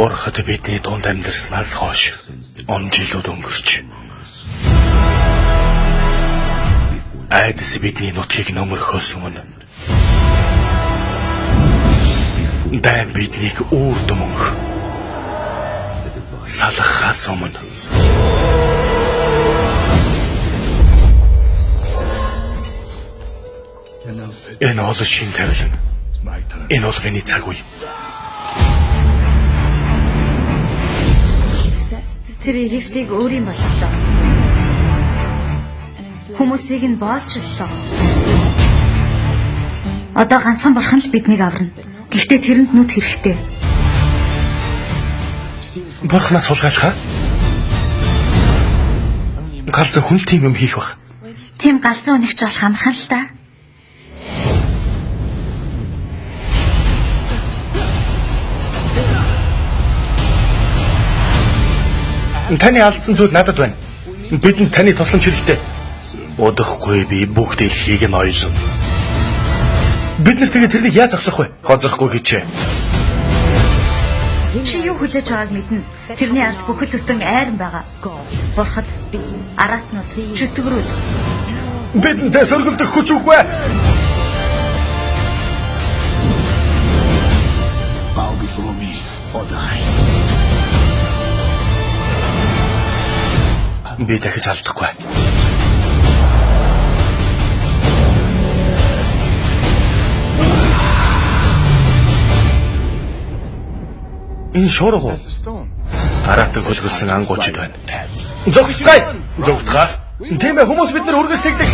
Бурхад бидний дунд амьдарснаас хойш он жилүүд өнгөрч айдас бидний нутгийг нөмөрхөөс өмнө дайн биднийг үүр дүмөнх салахаас өмнө энэ ол шин тавилан энэ бол миний цаг үе. Тэр Египтийг өөрийн боллоо. Хүмүүсийг нь боолчлоо. Одоо ганцхан бурхан л биднийг аварна. Гэхдээ тэрэнд нүд хэрэгтэй. Бурханаас суулгаалах. Галзуу хүн тийм юм хийх бах. Тийм галзуу нэгч болох амархан л та. Таны алдсан зүйл надад байна. Бидэнд таны тусламж хэрэгтэй. Удахгүй би бүх дэлхийг нь ойлно. Бид нар тэгээ тэрнийг яаж зогсоох вэ? Хоцрохгүй гэжээ. Чи юу хүлээж байгааг мэднэ. Тэрний ард бүхэл бүтэн айран байгаа. Бурхад, араатнууд, чөтгөрүүд. Бидэнтэй сөргөлдөх хүч үгүй. Bow before me or die. Би дахиж алдахгүй. Энэ шуурга. Аратан хөлгөлсөн ангуучд байна. Зогцгоё. Зогтгоо. Тийм ээ, хүмүүс бид нар үргэлж тэгдэг.